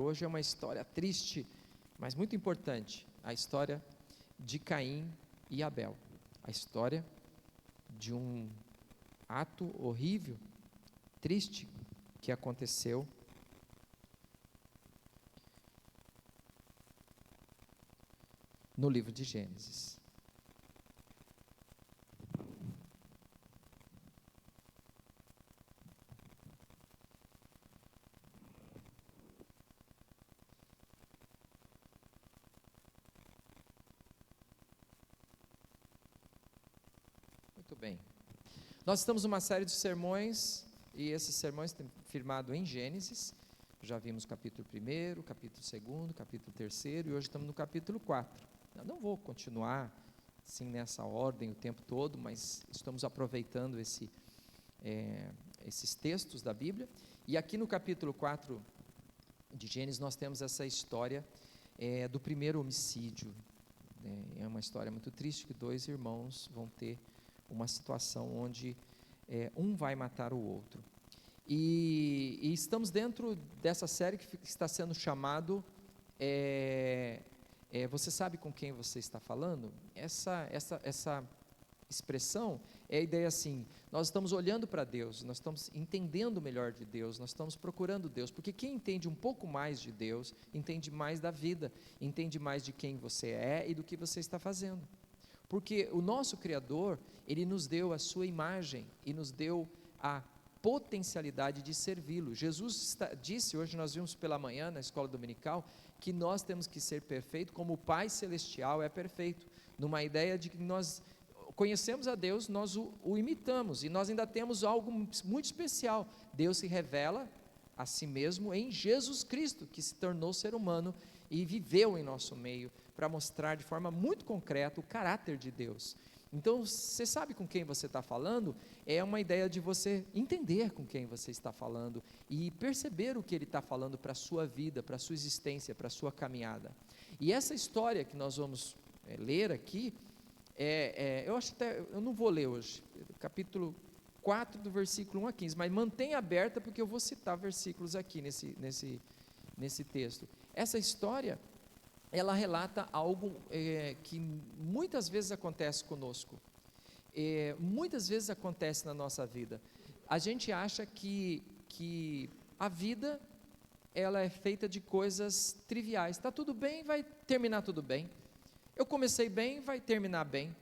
Hoje é uma história triste, mas muito importante, a história de Caim e Abel, a história de um ato horrível, triste, que aconteceu no livro de Gênesis. Muito bem. Nós estamos numa série de sermões, e esses sermões têm firmado em Gênesis. Já vimos capítulo 1, capítulo 2, capítulo 3, e hoje estamos no capítulo 4. Eu não vou continuar assim nessa ordem o tempo todo, mas estamos aproveitando esses textos da Bíblia. E aqui no capítulo 4 de Gênesis nós temos essa história do primeiro homicídio. É uma história muito triste, que dois irmãos vão ter uma situação onde um vai matar o outro. E estamos dentro dessa série que está sendo chamado você sabe com quem você está falando? Essa expressão é a ideia assim: nós estamos olhando para Deus, nós estamos entendendo melhor de Deus, nós estamos procurando Deus, porque quem entende um pouco mais de Deus, entende mais da vida, entende mais de quem você é e do que você está fazendo. Porque o nosso Criador, Ele nos deu a sua imagem e nos deu a potencialidade de servi-lo. Jesus disse, hoje nós vimos pela manhã na escola dominical, que nós temos que ser perfeitos como o Pai Celestial é perfeito, numa ideia de que nós conhecemos a Deus, nós o imitamos, e nós ainda temos algo muito especial: Deus se revela a si mesmo em Jesus Cristo, que se tornou ser humano e viveu em nosso meio, para mostrar de forma muito concreta o caráter de Deus. Então, você sabe com quem você está falando? É uma ideia de você entender com quem você está falando e perceber o que Ele está falando para a sua vida, para a sua existência, para a sua caminhada. E essa história que nós vamos ler aqui, eu não vou ler hoje, capítulo 4 do versículo 1 a 15, mas mantenha aberta, porque eu vou citar versículos aqui nesse texto. Essa história, ela relata algo que muitas vezes acontece conosco, muitas vezes acontece na nossa vida. A gente acha que a vida, ela é feita de coisas triviais. Está tudo bem, vai terminar tudo bem. Eu comecei bem, vai terminar bem.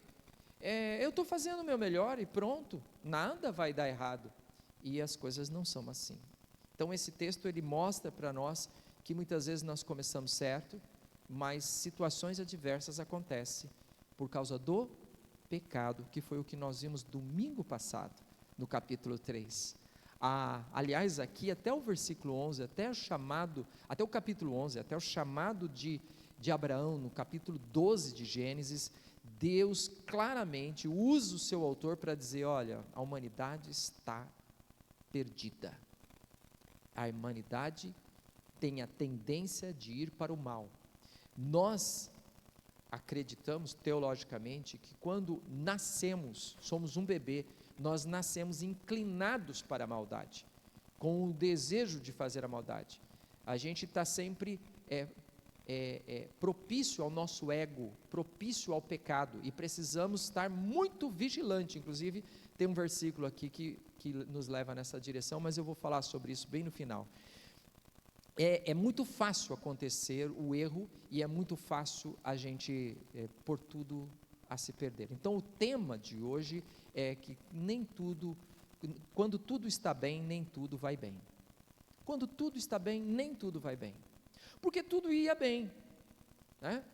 Eu estou fazendo o meu melhor e pronto, nada vai dar errado. E as coisas não são assim. Então esse texto, ele mostra para nós que muitas vezes nós começamos certo, mas situações adversas acontecem por causa do pecado, que foi o que nós vimos domingo passado, no capítulo 3. Aliás, aqui até o versículo 11, até o capítulo 11, até o chamado de Abraão, no capítulo 12 de Gênesis, Deus claramente usa o seu autor para dizer: olha, a humanidade está perdida, a humanidade tem a tendência de ir para o mal. Nós acreditamos teologicamente que quando nascemos, somos um bebê, nós nascemos inclinados para a maldade, com o desejo de fazer a maldade. A gente está sempre propício ao nosso ego, propício ao pecado, e precisamos estar muito vigilante. Inclusive tem um versículo aqui que nos leva nessa direção, mas eu vou falar sobre isso bem no final. É muito fácil acontecer o erro, e é muito fácil a gente pôr tudo a se perder. Então o tema de hoje é que quando tudo está bem, nem tudo vai bem. Quando tudo está bem, nem tudo vai bem. Porque tudo ia bem, né?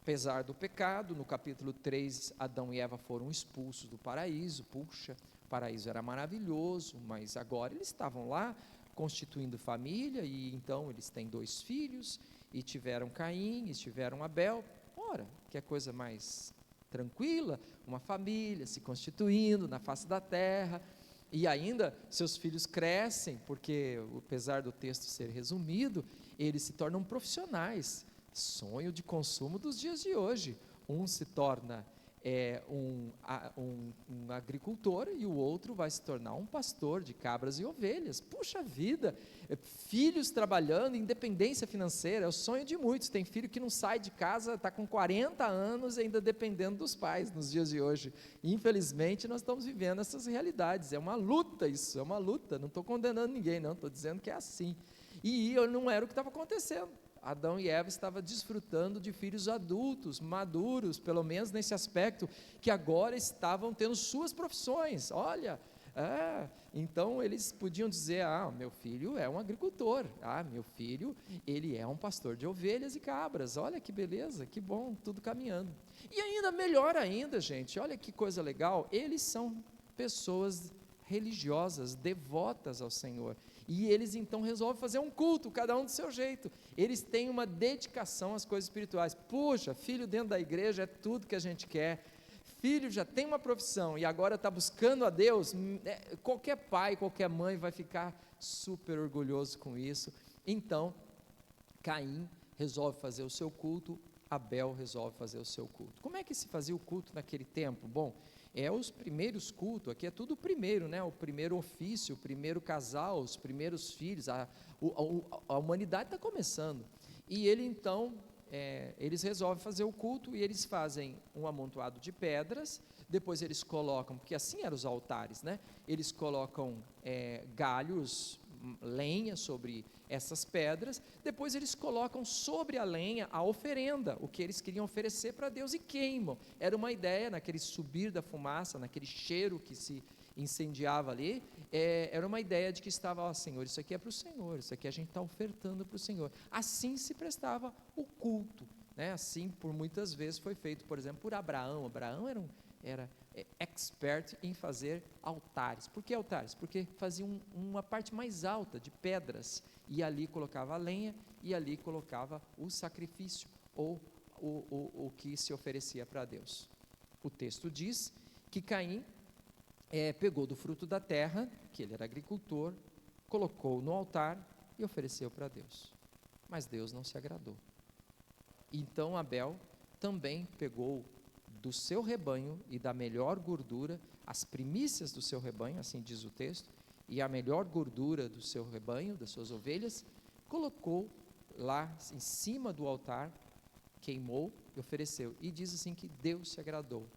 Apesar do pecado, no capítulo 3, Adão e Eva foram expulsos do paraíso. Puxa, o paraíso era maravilhoso, mas agora eles estavam lá constituindo família, e então eles têm 2 filhos, e tiveram Caim, e tiveram Abel. Ora, que coisa mais tranquila, uma família se constituindo na face da terra, e ainda seus filhos crescem, porque apesar do texto ser resumido, eles se tornam profissionais, sonho de consumo dos dias de hoje. Um se torna um agricultor e o outro vai se tornar um pastor de cabras e ovelhas. Puxa vida, filhos trabalhando, independência financeira, é o sonho de muitos. Tem filho que não sai de casa, está com 40 anos ainda dependendo dos pais nos dias de hoje. Infelizmente nós estamos vivendo essas realidades, é uma luta isso, é uma luta, não estou condenando ninguém não, estou dizendo que é assim, e não era o que estava acontecendo. Adão e Eva estavam desfrutando de filhos adultos, maduros, pelo menos nesse aspecto, que agora estavam tendo suas profissões. Olha, então eles podiam dizer: meu filho é um agricultor, meu filho, ele é um pastor de ovelhas e cabras. Olha que beleza, que bom, tudo caminhando. E ainda melhor ainda, gente, olha que coisa legal, eles são pessoas religiosas, devotas ao Senhor. E eles então resolvem fazer um culto, cada um do seu jeito. Eles têm uma dedicação às coisas espirituais. Puxa, filho dentro da igreja é tudo que a gente quer. Filho já tem uma profissão e agora está buscando a Deus. Qualquer pai, qualquer mãe vai ficar super orgulhoso com isso. Então, Caim resolve fazer o seu culto, Abel resolve fazer o seu culto. Como é que se fazia o culto naquele tempo? Bom, os primeiros cultos, aqui é tudo o primeiro, né? O primeiro ofício, o primeiro casal, os primeiros filhos, a humanidade está começando, e eles resolvem fazer o culto, e eles fazem um amontoado de pedras, depois eles colocam, porque assim eram os altares, né? Eles colocam galhos, lenha sobre essas pedras, depois eles colocam sobre a lenha a oferenda, o que eles queriam oferecer para Deus, e queimam. Era uma ideia, naquele subir da fumaça, naquele cheiro que se incendiava ali, era uma ideia de que estava: Senhor, isso aqui é para o Senhor, isso aqui a gente está ofertando para o Senhor. Assim se prestava o culto, né? Assim por muitas vezes foi feito, por exemplo, por Abraão. Abraão era expert em fazer altares. Por que altares? Porque fazia uma parte mais alta de pedras, e ali colocava a lenha, e ali colocava o sacrifício, ou o que se oferecia para Deus. O texto diz que Caim pegou do fruto da terra, que ele era agricultor, colocou no altar e ofereceu para Deus, mas Deus não se agradou. Então Abel também pegou do seu rebanho e da melhor gordura, as primícias do seu rebanho, assim diz o texto, e a melhor gordura do seu rebanho, das suas ovelhas, colocou lá em cima do altar, queimou e ofereceu, e diz assim que Deus se agradou.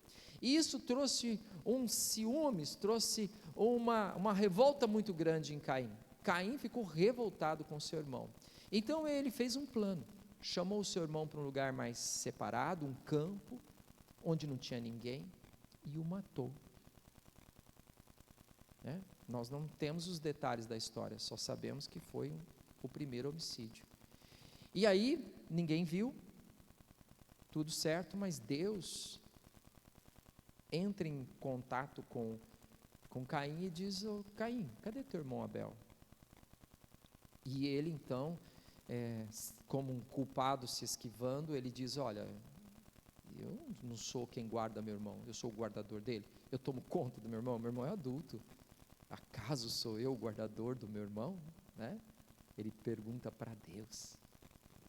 E isso trouxe um ciúmes, trouxe uma revolta muito grande em Caim. Caim ficou revoltado com seu irmão, então ele fez um plano, chamou o seu irmão para um lugar mais separado, um campo, onde não tinha ninguém, e o matou. Nós não temos os detalhes da história, só sabemos que foi o primeiro homicídio. E aí, ninguém viu, tudo certo, mas Deus entra em contato com Caim e diz: Caim, cadê teu irmão Abel? E ele então, como um culpado se esquivando, ele diz: olha, eu não sou quem guarda meu irmão, eu sou o guardador dele, eu tomo conta do meu irmão é adulto, acaso sou eu o guardador do meu irmão? Ele pergunta para Deus,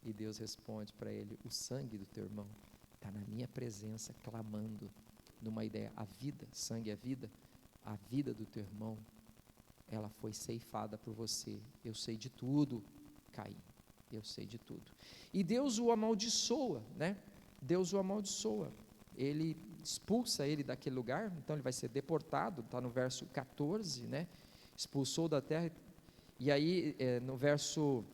e Deus responde para ele: o sangue do teu irmão está na minha presença, clamando, numa ideia, a vida, sangue é vida, a vida do teu irmão, ela foi ceifada por você, eu sei de tudo, Caim, eu sei de tudo. E Deus o amaldiçoa, Deus o amaldiçoa, ele expulsa ele daquele lugar, então ele vai ser deportado, está no verso 14, expulsou da terra, e aí no verso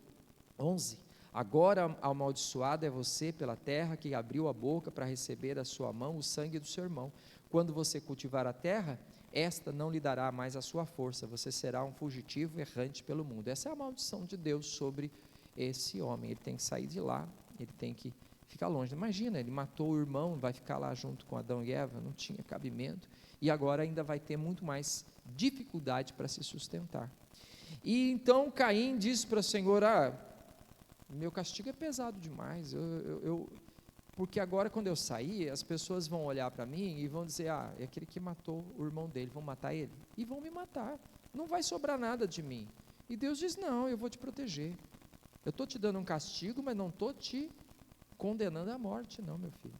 11, agora amaldiçoado é você pela terra que abriu a boca para receber da sua mão o sangue do seu irmão, quando você cultivar a terra, esta não lhe dará mais a sua força, você será um fugitivo errante pelo mundo. Essa é a maldição de Deus sobre esse homem, ele tem que sair de lá, ele tem que ficar longe. Imagina, ele matou o irmão, vai ficar lá junto com Adão e Eva, não tinha cabimento, e agora ainda vai ter muito mais dificuldade para se sustentar. E então Caim disse para o Senhor: meu castigo é pesado demais, porque agora quando eu sair, as pessoas vão olhar para mim e vão dizer: é aquele que matou o irmão dele, vão matar ele, e vão me matar, não vai sobrar nada de mim. E Deus diz: não, eu vou te proteger, eu estou te dando um castigo, mas não estou te condenando à morte, não, meu filho.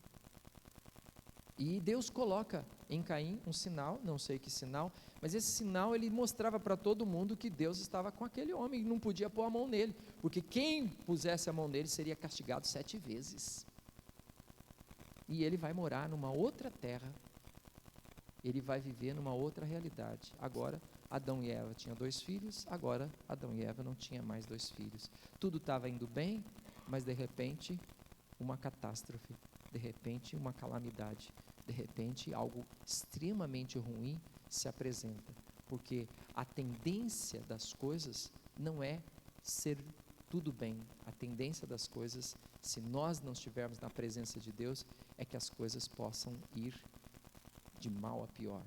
E Deus coloca em Caim um sinal, não sei que sinal, mas esse sinal ele mostrava para todo mundo que Deus estava com aquele homem e não podia pôr a mão nele, porque quem pusesse a mão nele seria castigado 7 vezes. E ele vai morar numa outra terra, ele vai viver numa outra realidade. Agora, Adão e Eva tinham 2 filhos, agora Adão e Eva não tinham mais 2 filhos. Tudo estava indo bem, mas de repente, uma catástrofe, de repente, uma calamidade, de repente, algo extremamente ruim se apresenta, porque a tendência das coisas não é ser tudo bem, a tendência das coisas, se nós não estivermos na presença de Deus, é que as coisas possam ir de mal a pior.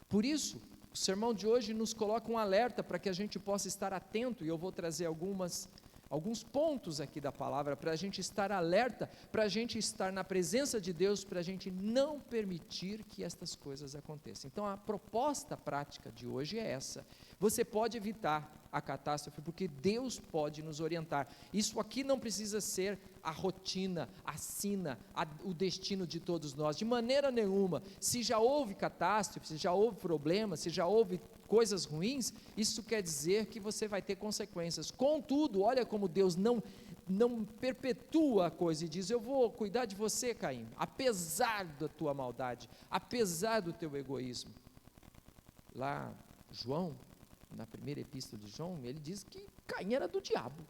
Por isso, o sermão de hoje nos coloca um alerta para que a gente possa estar atento, e eu vou trazer alguns pontos aqui da palavra, para a gente estar alerta, para a gente estar na presença de Deus, para a gente não permitir que estas coisas aconteçam. Então a proposta prática de hoje é essa: você pode evitar a catástrofe, porque Deus pode nos orientar. Isso aqui não precisa ser a rotina, a sina, o destino de todos nós, de maneira nenhuma. Se já houve catástrofe, se já houve problemas, se já houve coisas ruins, isso quer dizer que você vai ter consequências. Contudo, olha como Deus não perpetua a coisa e diz: eu vou cuidar de você, Caim, apesar da tua maldade, apesar do teu egoísmo. Lá, João, na primeira epístola de João, ele diz que Caim era do diabo,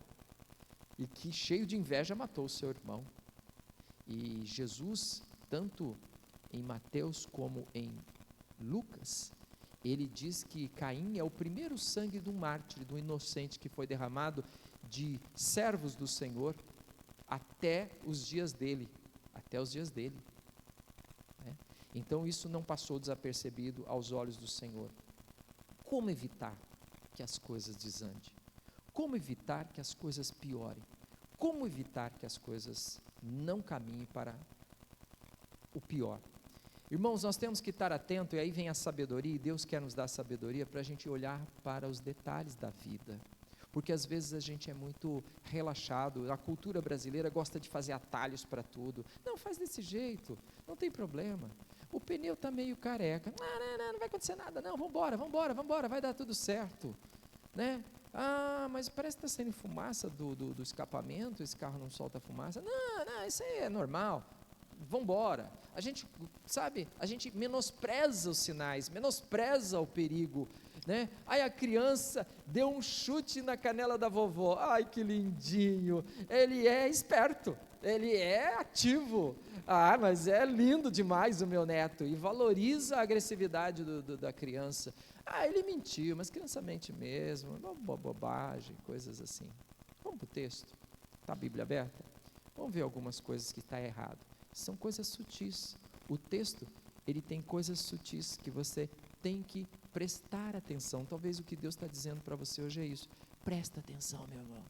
e que cheio de inveja matou o seu irmão. E Jesus, tanto em Mateus como em Lucas, ele diz que Caim é o primeiro sangue do mártir, do inocente, que foi derramado de servos do Senhor até os dias dele, né? Então isso não passou desapercebido aos olhos do Senhor. Como evitar que as coisas desandem? Como evitar que as coisas piorem? Como evitar que as coisas não caminhem para o pior? Irmãos, nós temos que estar atentos, e aí vem a sabedoria, e Deus quer nos dar sabedoria para a gente olhar para os detalhes da vida, porque às vezes a gente é muito relaxado, a cultura brasileira gosta de fazer atalhos para tudo. Não, faz desse jeito, não tem problema. O pneu está meio careca, não vai acontecer nada, não, vambora, vai dar tudo certo, né? Ah, mas parece que está saindo fumaça do escapamento, esse carro não solta fumaça. Não, isso aí é normal, vambora. A gente, sabe, a gente menospreza os sinais, menospreza o perigo, né? Aí a criança deu um chute na canela da vovó, ai que lindinho, ele é esperto, ele é ativo, mas é lindo demais o meu neto, e valoriza a agressividade da criança. Ele mentiu, mas criança mente mesmo, uma bobagem, coisas assim. Vamos para o texto, está a Bíblia aberta? Vamos ver algumas coisas que está errado. São coisas sutis. O texto, ele tem coisas sutis que você tem que prestar atenção. Talvez o que Deus está dizendo para você hoje é isso. Presta atenção, meu irmão.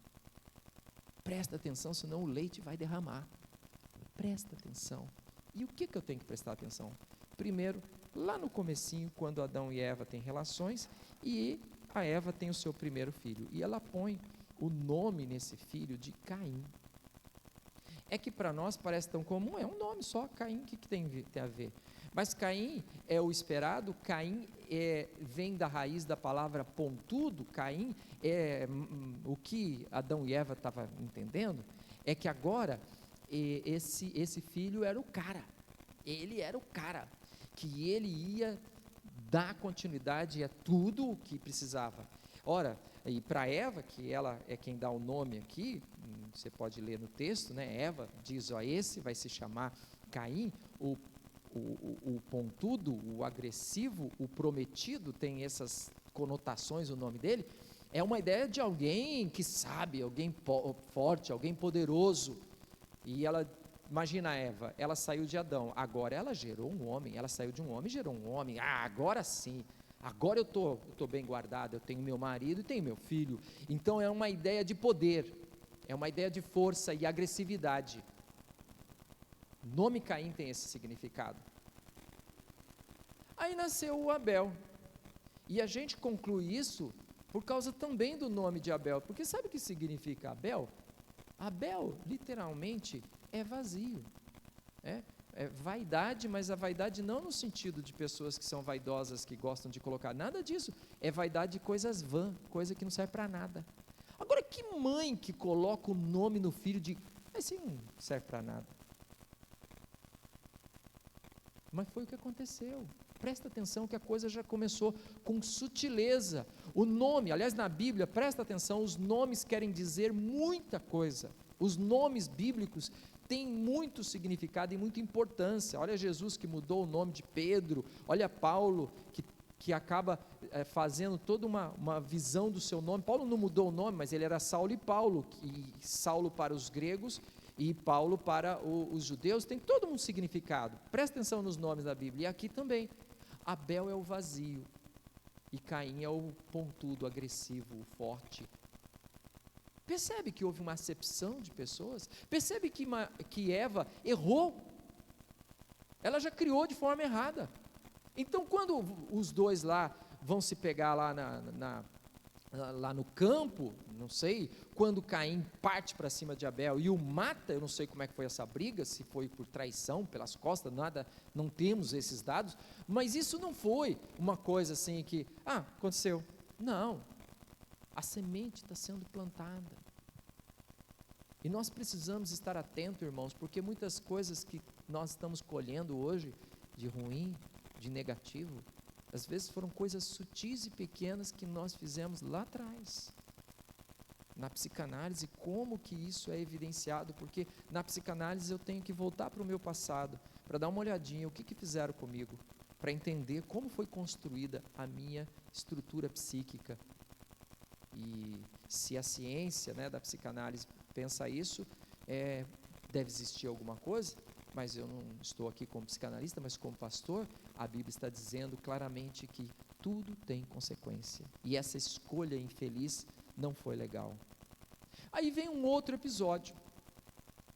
Presta atenção, senão o leite vai derramar. Presta atenção. E o que eu tenho que prestar atenção? Primeiro, lá no comecinho, quando Adão e Eva têm relações, e a Eva tem o seu primeiro filho, e ela põe o nome nesse filho de Caim. É que para nós parece tão comum, é um nome só, Caim, o que tem a ver? Mas Caim é o esperado, Caim vem da raiz da palavra pontudo. Caim o que Adão e Eva estavam entendendo, é que agora esse filho era o cara, ele era o cara, que ele ia dar continuidade a tudo o que precisava. Ora, e para Eva, que ela é quem dá o nome aqui, você pode ler no texto, né? Eva diz, esse vai se chamar Caim, o pontudo, o agressivo, o prometido, tem essas conotações o nome dele, é uma ideia de alguém que sabe, alguém forte, alguém poderoso. E ela, imagina Eva, ela saiu de Adão, agora ela gerou um homem, ela saiu de um homem e gerou um homem, agora sim, agora eu estou bem guardado, eu tenho meu marido e tenho meu filho. Então é uma ideia de poder, é uma ideia de força e agressividade. O nome Caim tem esse significado. Aí nasceu o Abel, e a gente conclui isso por causa também do nome de Abel, porque sabe o que significa Abel? Abel, literalmente, é vazio. vaidade, mas a vaidade não no sentido de pessoas que são vaidosas, que gostam de colocar, nada disso, é vaidade de coisas vã, coisa que não serve para nada. Agora, que mãe que coloca o nome no filho de, mas sim, não serve para nada. Mas foi o que aconteceu. Presta atenção que a coisa já começou com sutileza. O nome, aliás, na Bíblia, presta atenção, os nomes querem dizer muita coisa. Os nomes bíblicos têm muito significado e muita importância. Olha Jesus que mudou o nome de Pedro, olha Paulo que acaba fazendo toda uma visão do seu nome. Paulo não mudou o nome, mas ele era Saulo e Paulo, e Saulo para os gregos e Paulo para os judeus, tem todo um significado. Presta atenção nos nomes da Bíblia, e aqui também. Abel é o vazio, e Caim é o pontudo, agressivo, o forte. Percebe que houve uma acepção de pessoas? Percebe que Eva errou? Ela já criou de forma errada. Então, quando os dois lá vão se pegar lá lá no campo, não sei, quando Caim parte para cima de Abel e o mata, eu não sei como é que foi essa briga, se foi por traição, pelas costas, nada, não temos esses dados, mas isso não foi uma coisa assim que, aconteceu. Não, a semente está sendo plantada, e nós precisamos estar atentos, irmãos, porque muitas coisas que nós estamos colhendo hoje, de ruim, de negativo, às vezes foram coisas sutis e pequenas que nós fizemos lá atrás. Na psicanálise, como que isso é evidenciado? Porque na psicanálise eu tenho que voltar para o meu passado, para dar uma olhadinha, o que fizeram comigo, para entender como foi construída a minha estrutura psíquica. E se a ciência, da psicanálise pensa isso, deve existir alguma coisa, mas eu não estou aqui como psicanalista, mas como pastor, a Bíblia está dizendo claramente que tudo tem consequência, e essa escolha infeliz não foi legal. Aí vem um outro episódio,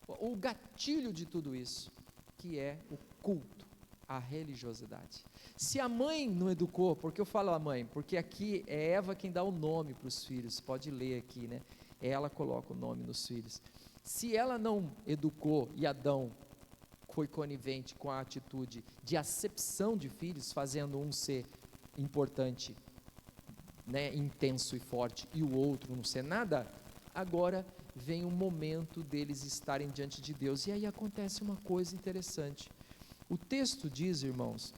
o gatilho de tudo isso, que é o culto, a religiosidade. Se a mãe não educou, porque eu falo a mãe, porque aqui é Eva quem dá o nome para os filhos, pode ler aqui, ela coloca o nome nos filhos. Se ela não educou e Adão foi conivente com a atitude de acepção de filhos, fazendo um ser importante, intenso e forte, e o outro não ser nada, agora vem o momento deles estarem diante de Deus, e aí acontece uma coisa interessante. O texto diz, irmãos,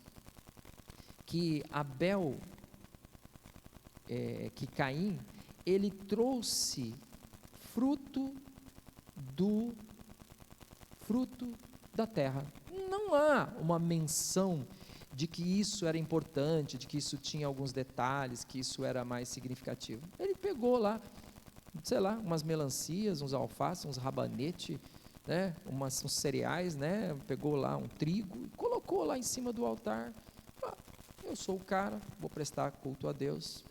que que Caim, ele trouxe fruto da terra. Não há uma menção de que isso era importante, de que isso tinha alguns detalhes, que isso era mais significativo. Ele pegou lá, sei lá, umas melancias, uns alfaces, uns rabanete, uns cereais, pegou lá um trigo e colocou lá em cima do altar. Eu sou o cara, vou prestar culto a Deus.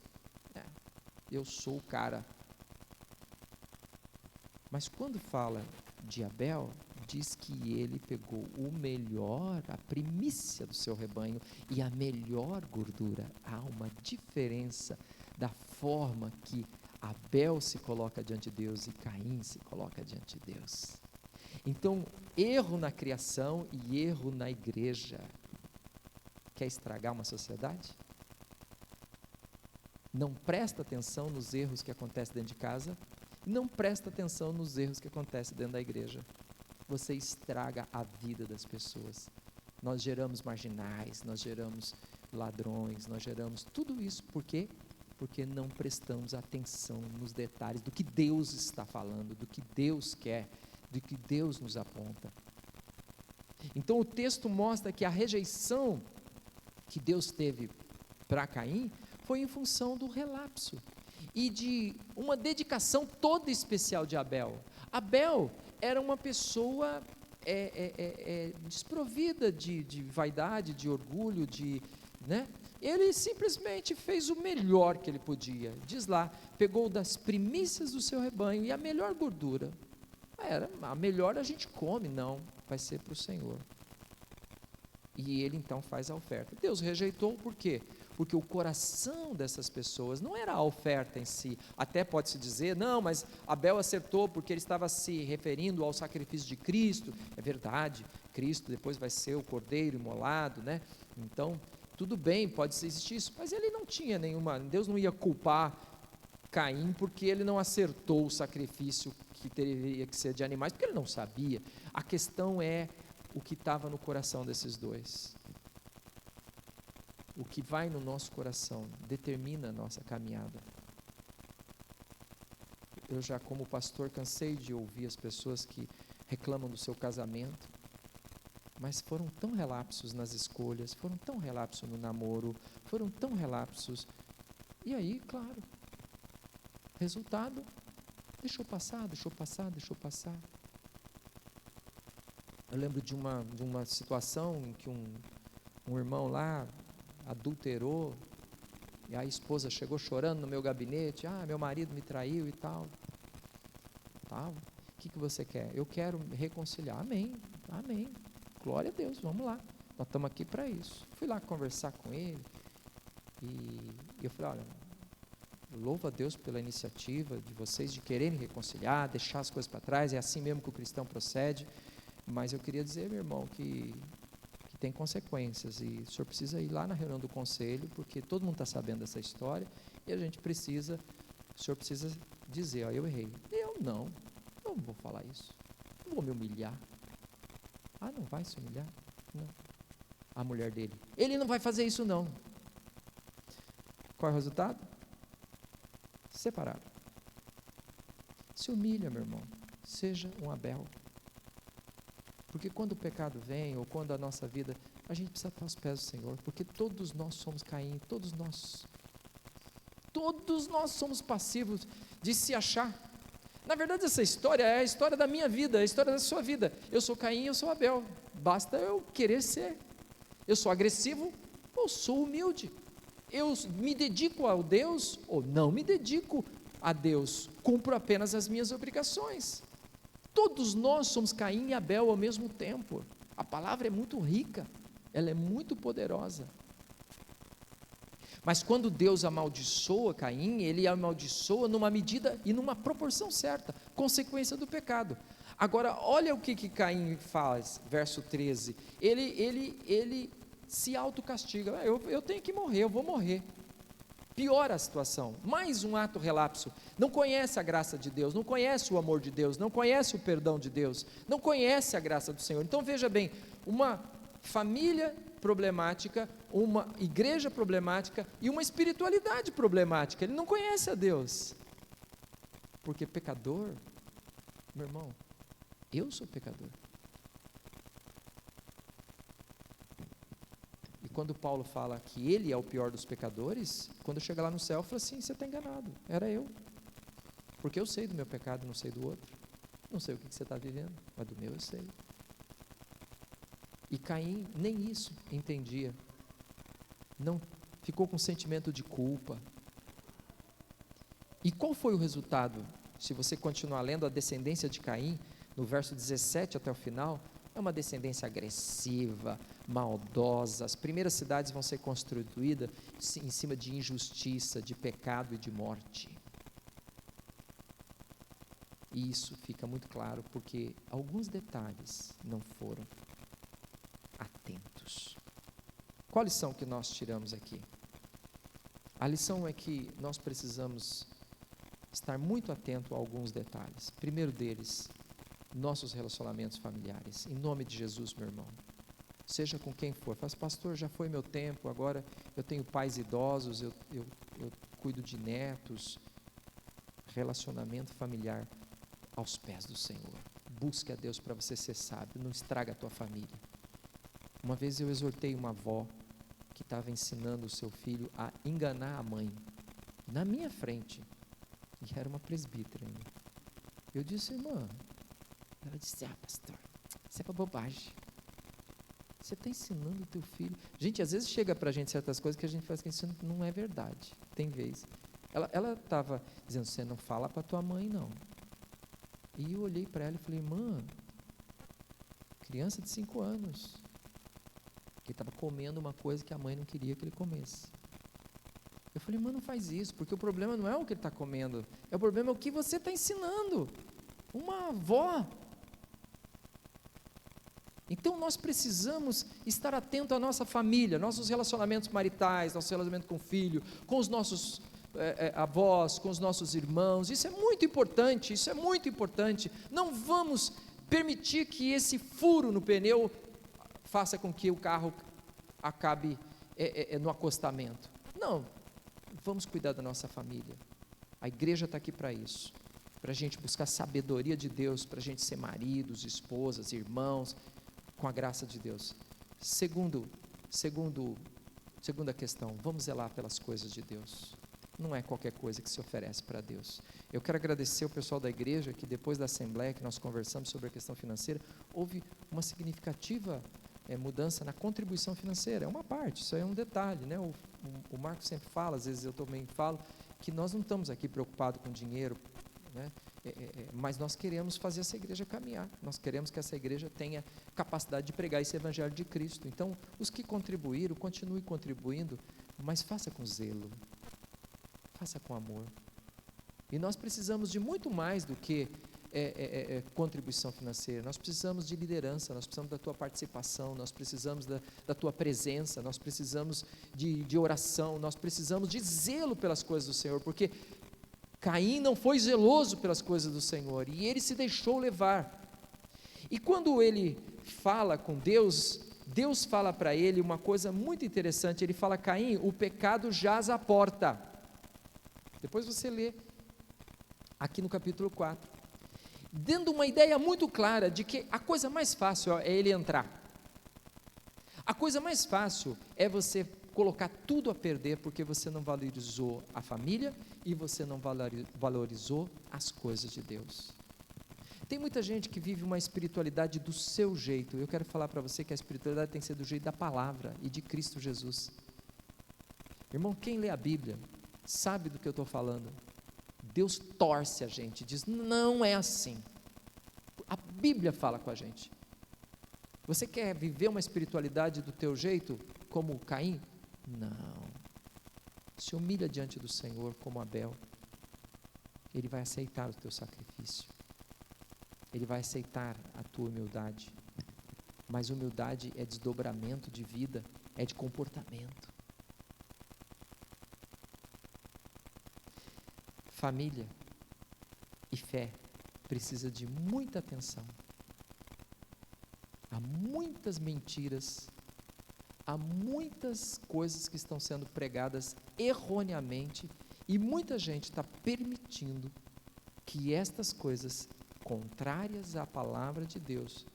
Eu sou o cara. Mas quando fala de Abel, diz que ele pegou o melhor, a primícia do seu rebanho e a melhor gordura. Há uma diferença da forma que Abel se coloca diante de Deus e Caim se coloca diante de Deus. Então, erro na criação e erro na igreja. Quer estragar uma sociedade? Não presta atenção nos erros que acontecem dentro de casa, não presta atenção nos erros que acontecem dentro da igreja. Você estraga a vida das pessoas. Nós geramos marginais, nós geramos ladrões, nós geramos tudo isso. Por quê? Porque não prestamos atenção nos detalhes do que Deus está falando, do que Deus quer, do que Deus nos aponta. Então o texto mostra que a rejeição que Deus teve para Caim foi em função do relapso e de uma dedicação toda especial de Abel. Abel era uma pessoa desprovida de vaidade, de orgulho, ele simplesmente fez o melhor que ele podia. Diz lá, pegou das primícias do seu rebanho e a melhor gordura. A melhor a gente come, não, vai ser para o Senhor. E ele então faz a oferta. Deus rejeitou por quê? Porque o coração dessas pessoas não era a oferta em si. Até pode-se dizer, não, mas Abel acertou porque ele estava se referindo ao sacrifício de Cristo. É verdade, Cristo depois vai ser o cordeiro imolado, né? Então, tudo bem, pode existir isso, mas ele não tinha nenhuma, Deus não ia culpar Caim porque ele não acertou o sacrifício que teria que ser de animais, porque ele não sabia. A questão é o que estava no coração desses dois. O que vai no nosso coração determina a nossa caminhada. Eu já, como pastor, cansei de ouvir as pessoas que reclamam do seu casamento, mas foram tão relapsos nas escolhas, foram tão relapsos no namoro, foram tão relapsos. E aí, claro, resultado, deixou passar. Eu lembro de uma situação em que um irmão lá adulterou, e a esposa chegou chorando no meu gabinete, meu marido me traiu e tal. O que você quer? Eu quero me reconciliar. Amém, glória a Deus, vamos lá, nós estamos aqui para isso. Fui lá conversar com ele, e eu falei, olha, louvo a Deus pela iniciativa de vocês de quererem reconciliar, deixar as coisas para trás, é assim mesmo que o cristão procede, mas eu queria dizer, meu irmão, que tem consequências, e o senhor precisa ir lá na reunião do conselho, porque todo mundo está sabendo dessa história, e o senhor precisa dizer, eu errei. Eu não vou falar isso, não vou me humilhar. Não vai se humilhar? Não. A mulher dele, ele não vai fazer isso não. Qual é o resultado? Separado. Se humilha, meu irmão, seja um Abel. Porque quando o pecado vem, ou quando a nossa vida, a gente precisa estar aos pés do Senhor, porque todos nós somos Caim, todos nós somos passivos de se achar. Na verdade, essa história é a história da minha vida, é a história da sua vida. Eu sou Caim, eu sou Abel, basta eu querer ser. Eu sou agressivo ou sou humilde? Eu me dedico ao Deus ou não me dedico a Deus? Cumpro apenas as minhas obrigações. Todos nós somos Caim e Abel ao mesmo tempo. A palavra é muito rica, ela é muito poderosa. Mas quando Deus amaldiçoa Caim, ele amaldiçoa numa medida e numa proporção certa, consequência do pecado. Agora, olha o que Caim faz, verso 13, ele se autocastiga, eu tenho que morrer, eu vou morrer. Piora a situação, mais um ato relapso, não conhece a graça de Deus, não conhece o amor de Deus, não conhece o perdão de Deus, não conhece a graça do Senhor. Então veja bem, uma família problemática, uma igreja problemática e uma espiritualidade problemática, ele não conhece a Deus, porque pecador, meu irmão, eu sou pecador. E quando Paulo fala que ele é o pior dos pecadores, quando chega lá no céu, fala assim, você está enganado, era eu, porque eu sei do meu pecado, não sei do outro, não sei o que você está vivendo, mas do meu eu sei. E Caim nem isso entendia, não ficou com sentimento de culpa. E qual foi o resultado? Se você continuar lendo a descendência de Caim, no verso 17 até o final, é uma descendência agressiva, maldosa. As primeiras cidades vão ser construídas em cima de injustiça, de pecado e de morte. E isso fica muito claro porque alguns detalhes não foram atentos. Qual a lição que nós tiramos aqui? A lição é que nós precisamos estar muito atento a alguns detalhes. Primeiro deles, nossos relacionamentos familiares. Em nome de Jesus, meu irmão, seja com quem for. Faz, pastor, já foi meu tempo, agora eu tenho pais idosos, eu cuido de netos. Relacionamento familiar aos pés do Senhor. Busque a Deus para você ser sábio, não estraga a tua família. Uma vez eu exortei uma avó que estava ensinando o seu filho a enganar a mãe, na minha frente, e era uma presbítera ainda. Eu disse, irmã, ela disse, pastor, isso é para bobagem, você está ensinando o teu filho. Gente, às vezes chega para a gente certas coisas que a gente faz que isso não é verdade, tem vez. Ela estava dizendo, você não fala para tua mãe não. E eu olhei para ela e falei, irmã, criança de 5 anos, que estava comendo uma coisa que a mãe não queria que ele comesse. Eu falei, mas não faz isso, porque o problema não é o que ele está comendo, o problema é o que você está ensinando. Uma avó. Então nós precisamos estar atento à nossa família, nossos relacionamentos maritais, nosso relacionamento com o filho, com os nossos avós, com os nossos irmãos. Isso é muito importante, isso é muito importante. Não vamos permitir que esse furo no pneu faça com que o carro acabe no acostamento. Não, vamos cuidar da nossa família. A igreja está aqui para isso, para a gente buscar sabedoria de Deus, para a gente ser maridos, esposas, irmãos, com a graça de Deus. Segunda questão, vamos zelar pelas coisas de Deus. Não é qualquer coisa que se oferece para Deus. Eu quero agradecer o pessoal da igreja, que depois da assembleia que nós conversamos sobre a questão financeira, houve uma significativa mudança na contribuição financeira. É uma parte, isso aí é um detalhe, né? O Marcos sempre fala, às vezes eu também falo, que nós não estamos aqui preocupados com dinheiro, né? Mas nós queremos fazer essa igreja caminhar, nós queremos que essa igreja tenha capacidade de pregar esse evangelho de Cristo. Então, os que contribuíram, continue contribuindo, mas faça com zelo, faça com amor. E nós precisamos de muito mais do que contribuição financeira. Nós precisamos de liderança, nós precisamos da tua participação, nós precisamos da tua presença, nós precisamos de oração, nós precisamos de zelo pelas coisas do Senhor, porque Caim não foi zeloso pelas coisas do Senhor, e ele se deixou levar. E quando ele fala com Deus, Deus fala para ele uma coisa muito interessante. Ele fala: Caim, o pecado jaz à porta. Depois você lê aqui no capítulo 4, dando uma ideia muito clara de que a coisa mais fácil é ele entrar. A coisa mais fácil é você colocar tudo a perder, porque você não valorizou a família e você não valorizou as coisas de Deus. Tem muita gente que vive uma espiritualidade do seu jeito. Eu quero falar para você que a espiritualidade tem que ser do jeito da palavra e de Cristo Jesus. Irmão, quem lê a Bíblia sabe do que eu estou falando. Deus torce a gente, diz: não é assim. A Bíblia fala com a gente. Você quer viver uma espiritualidade do teu jeito, como Caim? Não. Se humilha diante do Senhor como Abel. Ele vai aceitar o teu sacrifício. Ele vai aceitar a tua humildade. Mas humildade é desdobramento de vida, é de comportamento. Família e fé precisa de muita atenção. Há muitas mentiras, há muitas coisas que estão sendo pregadas erroneamente, e muita gente está permitindo que estas coisas contrárias à palavra de Deus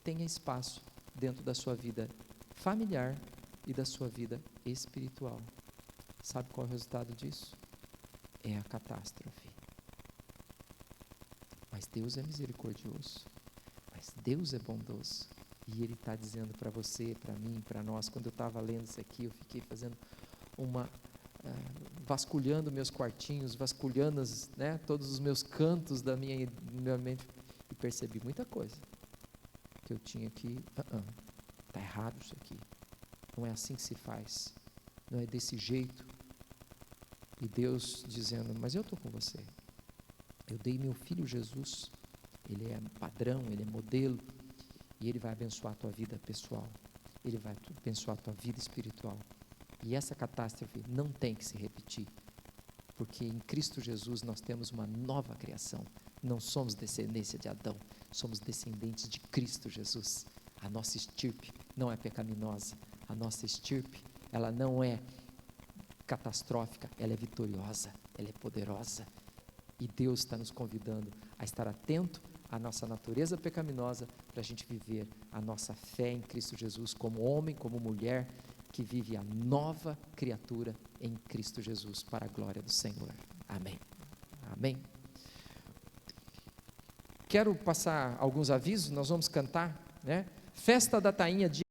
tenha espaço dentro da sua vida familiar e da sua vida espiritual. Sabe qual é o resultado disso? É a catástrofe. Mas Deus é misericordioso, mas Deus é bondoso, e Ele está dizendo para você, para mim, para nós. Quando eu estava lendo isso aqui, eu fiquei fazendo vasculhando meus quartinhos, vasculhando todos os meus cantos da minha mente, e percebi muita coisa que eu tinha que, está errado isso aqui, não é assim que se faz, não é desse jeito. E Deus dizendo: mas eu estou com você, eu dei meu filho Jesus, ele é padrão, ele é modelo, e ele vai abençoar a tua vida pessoal, ele vai abençoar a tua vida espiritual. E essa catástrofe não tem que se repetir, porque em Cristo Jesus nós temos uma nova criação. Não somos descendência de Adão, somos descendentes de Cristo Jesus. A nossa estirpe não é pecaminosa, a nossa estirpe, ela não é catastrófica, ela é vitoriosa, ela é poderosa. E Deus está nos convidando a estar atento à nossa natureza pecaminosa, para a gente viver a nossa fé em Cristo Jesus, como homem, como mulher, que vive a nova criatura em Cristo Jesus, para a glória do Senhor. Amém. Amém. Quero passar alguns avisos, nós vamos cantar, Festa da Tainha, dia